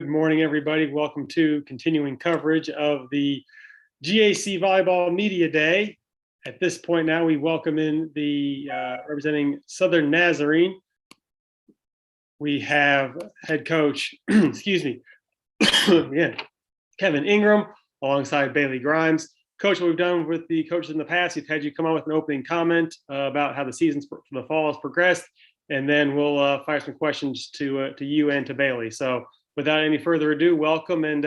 Good morning, everybody. Welcome to continuing coverage of the GAC Volleyball Media Day. At this point now, we welcome in the representing Southern Nazarene. We have head coach, excuse me, Kevin Ingram alongside Bailey Grimes. Coach, what we've done with the coaches in the past, we've had you come on with an opening comment about how the seasons for the fall has progressed, and then we'll fire some questions to you and to Bailey. So without any further ado, welcome and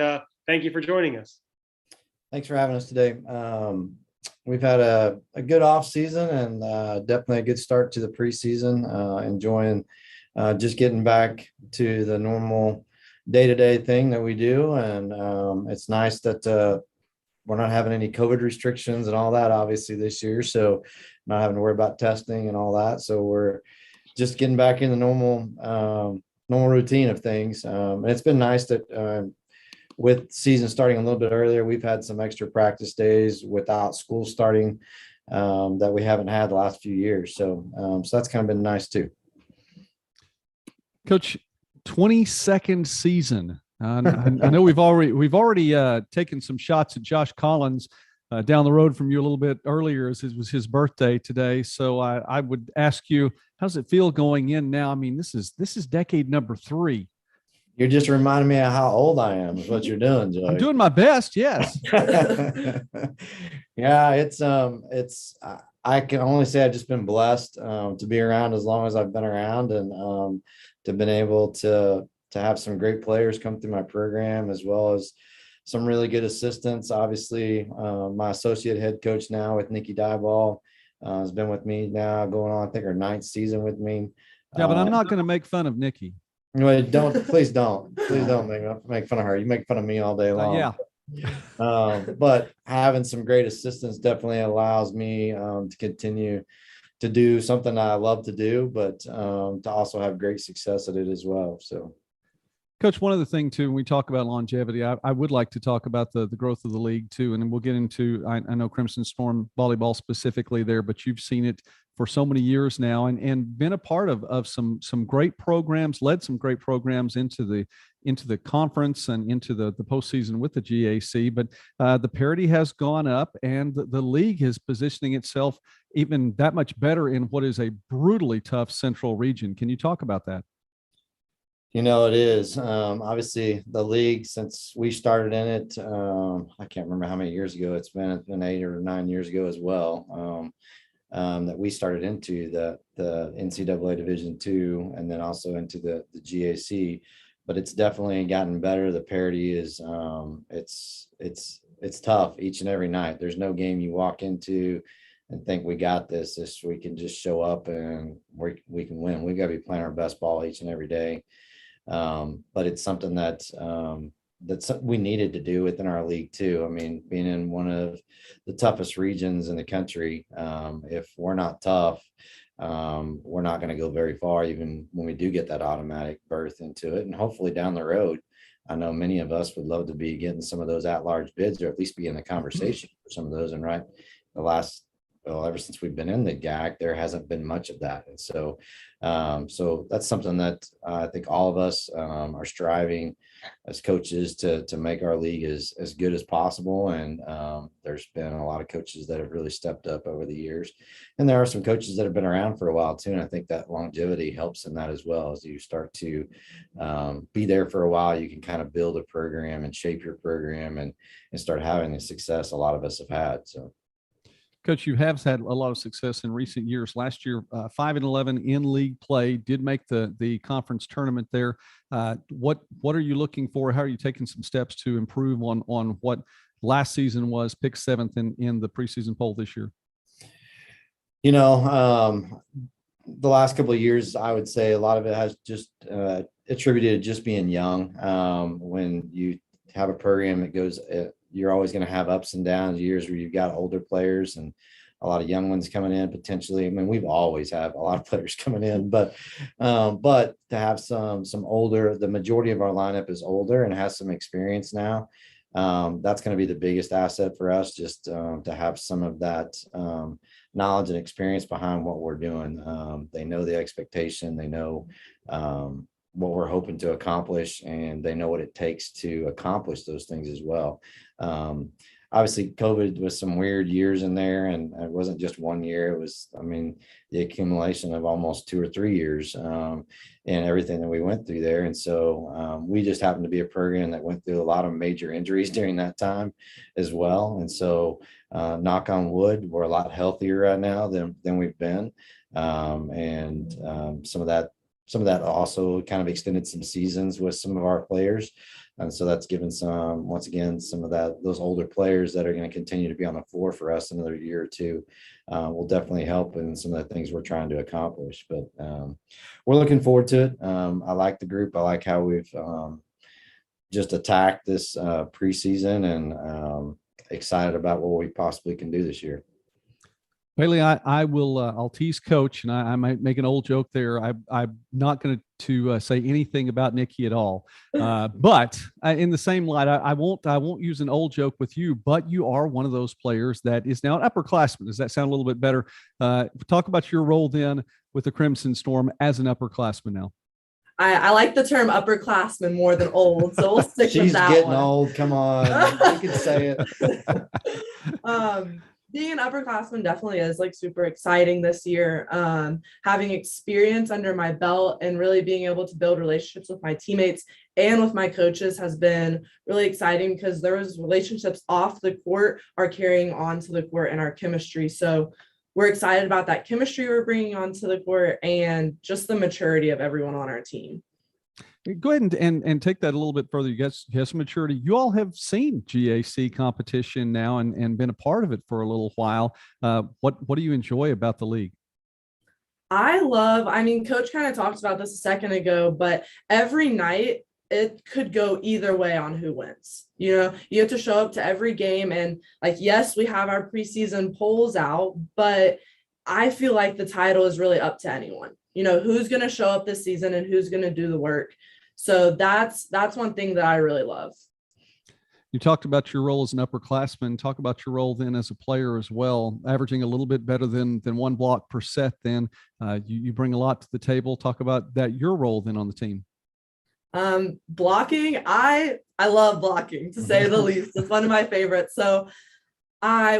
thank you for joining us. Thanks for having us today. We've had a good off season and definitely a good start to the preseason. Enjoying just getting back to the normal day-to-day thing that we do. And it's nice that we're not having any COVID restrictions and all that, obviously, this year. So not having to worry about testing and all that. So we're just getting back in the normal routine of things. And it's been nice that with season starting a little bit earlier, we've had some extra practice days without school starting that we haven't had the last few years. So that's kind of been nice too. Coach, 22nd season. I know we've already taken some shots at Josh Collins down the road from you a little bit earlier, as it was his birthday today. So I would ask you, how does it feel going in now? I mean, this is decade number 3. You're just reminding me of how old I am is what you're doing, Joey. I'm doing my best. Yes. Yeah, it's I can only say I've just been blessed to be around as long as I've been around, and to been able to have some great players come through my program, as well as some really good assistants. Obviously, my associate head coach now with Nikki Dieball has been with me now going on, I think, her 9th season with me. Yeah, but I'm not going to make fun of Nikki. Please don't make fun of her. You make fun of me all day long. Yeah. But having some great assistants definitely allows me to continue to do something I love to do, but to also have great success at it as well. So, Coach, one other thing too, when we talk about longevity, I would like to talk about the growth of the league too, and then we'll get into, I know Crimson Storm volleyball specifically there, but you've seen it for so many years now, and been a part of some great programs, led some great programs into the conference and into the postseason with the GAC. But the parity has gone up, and the league is positioning itself even that much better in what is a brutally tough central region. Can you talk about that? You know, it is. Obviously, the league, since we started in it, I can't remember how many years ago it's been 8 or 9 years ago as well, that we started into the NCAA Division II, and then also into the GAC. But it's definitely gotten better. The parity is it's tough each and every night. There's no game you walk into and think we got this. We can just show up and we can win. We got to be playing our best ball each and every day. But it's something that we needed to do within our league too. I mean, being in one of the toughest regions in the country, if we're not tough, we're not going to go very far, even when we do get that automatic berth into it. And hopefully down the road, I know many of us would love to be getting some of those at-large bids, or at least be in the conversation for some of those. And ever since we've been in the GAC, there hasn't been much of that. And so that's something that I think all of us are striving as coaches to make our league as good as possible. And there's been a lot of coaches that have really stepped up over the years. And there are some coaches that have been around for a while too. And I think that longevity helps in that as well. As you start to be there for a while, you can kind of build a program and shape your program and start having the success a lot of us have had. So, Coach, you have had a lot of success in recent years. Last year, 5-11 in league play, did make the conference tournament there. What are you looking for? How are you taking some steps to improve on what last season was, picked 7th in the preseason poll this year? You know, the last couple of years, I would say a lot of it has just attributed to just being young. When you have a program that goes you're always going to have ups and downs, years where you've got older players and a lot of young ones coming in potentially. I mean, we've always had a lot of players coming in, but to have some older, the majority of our lineup is older and has some experience now. That's going to be the biggest asset for us, just to have some of that knowledge and experience behind what we're doing. They know the expectation. They know what we're hoping to accomplish, and they know what it takes to accomplish those things as well. Obviously COVID was some weird years in there, and it wasn't just 1 year. It was, I mean, the accumulation of almost 2 or 3 years, and everything that we went through there. And so we just happened to be a program that went through a lot of major injuries during that time as well. And so knock on wood, we're a lot healthier right now than we've been. Some of that also kind of extended some seasons with some of our players. And so that's given once again, some of those older players that are going to continue to be on the floor for us another year or two will definitely help in some of the things we're trying to accomplish. But we're looking forward to it. I like the group. I like how we've just attacked this preseason, and excited about what we possibly can do this year. Bailey, I will. I'll tease Coach, and I might make an old joke there. I'm not going to say anything about Nikki at all. But in the same light, I won't use an old joke with you. But you are one of those players that is now an upperclassman. Does that sound a little bit better? Talk about your role then with the Crimson Storm as an upperclassman now. I like the term upperclassman more than old, so we'll stick with that one. She's getting old. Come on, you can say it. Being an upperclassman definitely is like super exciting this year. Having experience under my belt and really being able to build relationships with my teammates and with my coaches has been really exciting, because those relationships off the court are carrying on to the court and our chemistry. So we're excited about that chemistry we're bringing onto the court and just the maturity of everyone on our team. Go ahead and take that a little bit further. You guys have some maturity. You all have seen GAC competition now and been a part of it for a little while. What do you enjoy about the league? I mean, Coach kind of talked about this a second ago, but every night it could go either way on who wins. You know, you have to show up to every game, and like, yes, we have our preseason polls out, but I feel like the title is really up to anyone. You know, who's going to show up this season and who's going to do the work. So that's one thing that I really love. You talked about your role as an upperclassman. Talk about your role then as a player as well, averaging a little bit better than 1 block per set. Then you bring a lot to the table. Talk about that, your role then on the team. Blocking. I love blocking, to say the least. It's one of my favorites. So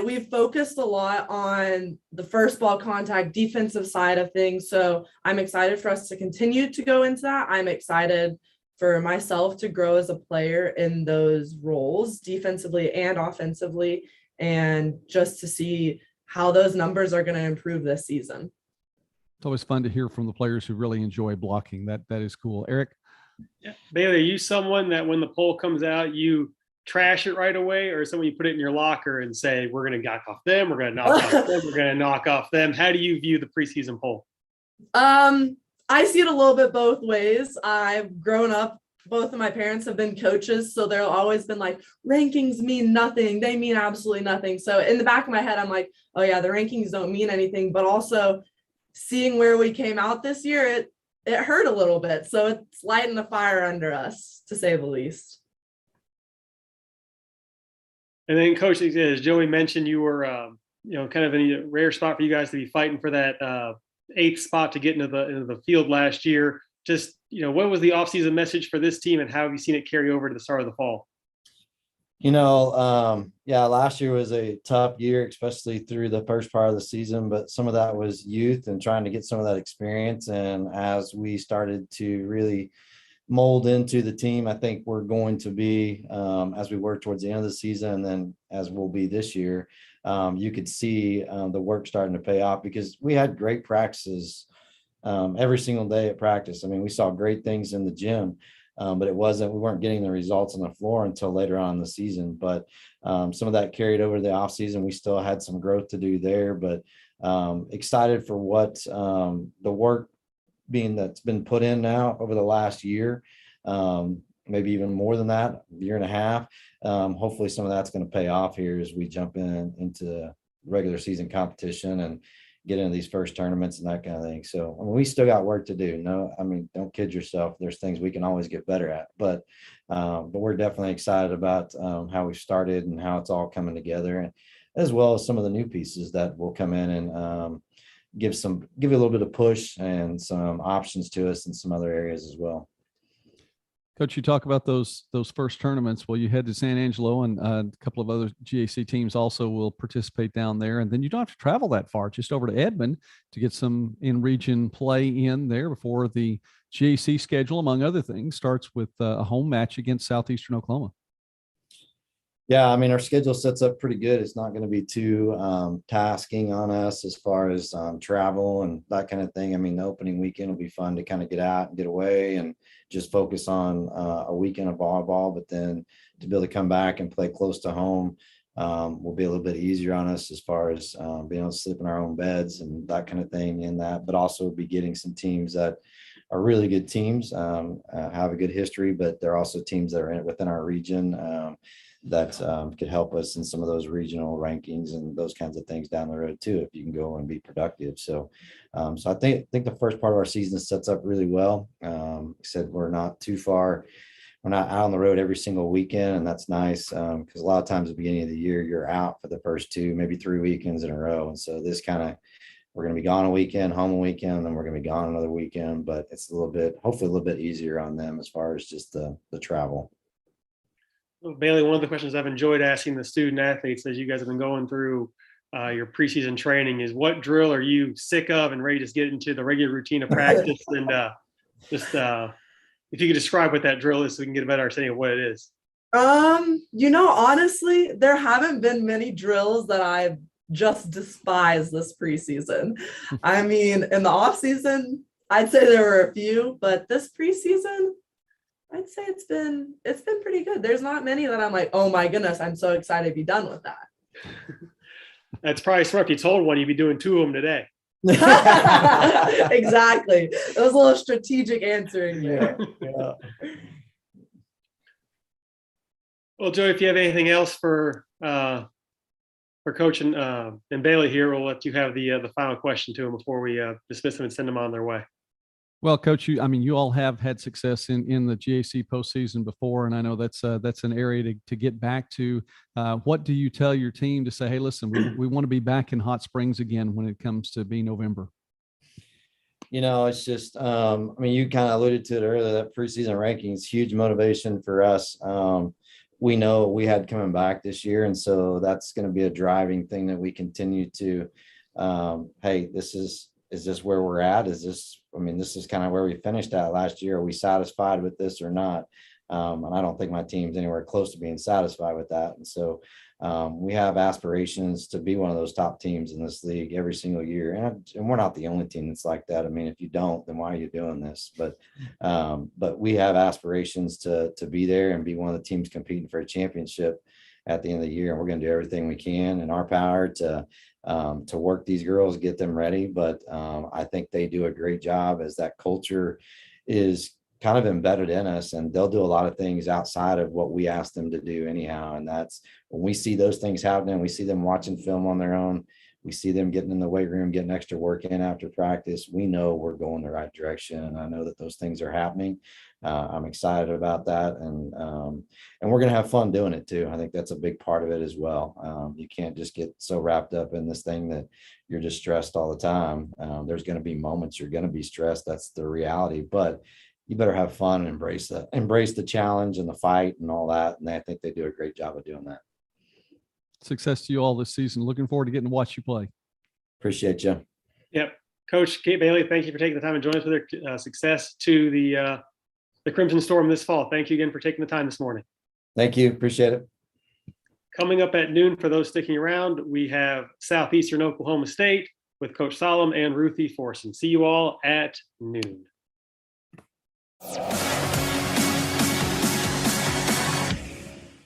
we've focused a lot on the first ball contact defensive side of things. So I'm excited for us to continue to go into that. I'm excited for myself to grow as a player in those roles, defensively and offensively, and just to see how those numbers are going to improve this season. It's always fun to hear from the players who really enjoy blocking. That is cool. Eric? Yeah. Bailey, are you someone that when the poll comes out, you trash it right away, or someone you put it in your locker and say, we're going to knock off them, we're going to knock off them, we're going to knock off them? How do you view the preseason poll? I see it a little bit both ways. I've grown up, both of my parents have been coaches, so they've always been like, rankings mean nothing. They mean absolutely nothing. So in the back of my head, I'm like, oh yeah, the rankings don't mean anything. But also seeing where we came out this year, it hurt a little bit. So it's lighting the fire under us, to say the least. And then, Coach, as Joey mentioned, you were, kind of in a rare spot for you guys to be fighting for that 8th spot to get into the field last year. Just, what was the offseason message for this team, and how have you seen it carry over to the start of the fall? Last year was a tough year, especially through the first part of the season, but some of that was youth and trying to get some of that experience. And as we started to really mold into the team, I think we're going to be, as we work towards the end of the season, and then as we'll be this year, you could see the work starting to pay off, because we had great practices every single day at practice. I mean, we saw great things in the gym, but we weren't getting the results on the floor until later on in the season. But some of that carried over to the off season. We still had some growth to do there, but excited for what the work that's been put in now over the last year, maybe even more than that, year and a half. Hopefully some of that's going to pay off here as we jump into regular season competition and get into these first tournaments and that kind of thing. So we still got work to do. Don't kid yourself. There's things we can always get better at, but we're definitely excited about how we started and how it's all coming together, and as well as some of the new pieces that will come in and give you a little bit of push and some options to us in some other areas as well. Coach, you talk about those first tournaments. Well, you head to San Angelo, and a couple of other GAC teams also will participate down there. And then you don't have to travel that far, just over to Edmond to get some in-region play in there before the GAC schedule, among other things, starts with a home match against Southeastern Oklahoma. Yeah, I mean, our schedule sets up pretty good. It's not going to be too tasking on us as far as travel and that kind of thing. I mean, the opening weekend will be fun to kind of get out and get away and just focus on a weekend of volleyball. But then to be able to come back and play close to home will be a little bit easier on us as far as being able to sleep in our own beds and that kind of thing in that. But also be getting some teams that are really good teams, have a good history, but they're also teams that are within our region. That could help us in some of those regional rankings and those kinds of things down the road too, if you can go and be productive. So I think the first part of our season sets up really well. Said we're not too far. We're not out on the road every single weekend, and that's nice because a lot of times at the beginning of the year, you're out for the first 2, maybe 3 weekends in a row. And so this kind of, we're going to be gone a weekend, home a weekend, and then we're going to be gone another weekend, but it's hopefully a little bit easier on them as far as just the travel. Well, Bailey, one of the questions I've enjoyed asking the student athletes as you guys have been going through your preseason training is, what drill are you sick of and ready to get into the regular routine of practice? And just if you could describe what that drill is so we can get a better understanding of what it is. Honestly, there haven't been many drills that I've just despised this preseason. I mean, in the off season, I'd say there were a few, but this preseason, I'd say it's been pretty good. There's not many that I'm like, oh my goodness, I'm so excited to be done with that. That's probably smart. If you told one, you'd be doing 2 of them today. Exactly. It was a little strategic answering there. Yeah. Well, Joey, if you have anything else for Coach and Bailey here, we'll let you have the final question to them before we dismiss them and send them on their way. Well, Coach, you all have had success in the GAC postseason before, and I know that's an area to get back to. What do you tell your team to say, hey, listen, we want to be back in Hot Springs again when it comes to be November? It's just, you kind of alluded to it earlier, that preseason ranking is huge motivation for us. We know we had coming back this year, and so that's going to be a driving thing that we continue to, hey, is this where we're at? This is kind of where we finished at last year. Are we satisfied with this or not? And I don't think my team's anywhere close to being satisfied with that. And so we have aspirations to be one of those top teams in this league every single year. And we're not the only team that's like that. I mean, if you don't, then why are you doing this? But we have aspirations to be there and be one of the teams competing for a championship at the end of the year. And we're going to do everything we can in our power to work these girls, get them ready. But I think they do a great job, as that culture is kind of embedded in us, and they'll do a lot of things outside of what we ask them to do anyhow. And that's when we see those things happening, we see them watching film on their own, we see them getting in the weight room, getting extra work in after practice, we know we're going the right direction. And I know that those things are happening. I'm excited about that. And we're going to have fun doing it too. I think that's a big part of it as well. You can't just get so wrapped up in this thing that you're just stressed all the time. There's going to be moments you're going to be stressed. That's the reality, but you better have fun and embrace the challenge and the fight and all that. And I think they do a great job of doing that. Success to you all this season. Looking forward to getting to watch you play. Appreciate you. Yep. Coach Kate Bailey, thank you for taking the time and joining us with your success to the Crimson Storm this fall. Thank you again for taking the time this morning. Thank you. Appreciate it. Coming up at noon, for those sticking around, we have Southeastern Oklahoma State with Coach Solom and Ruthie Forson. See you all at noon.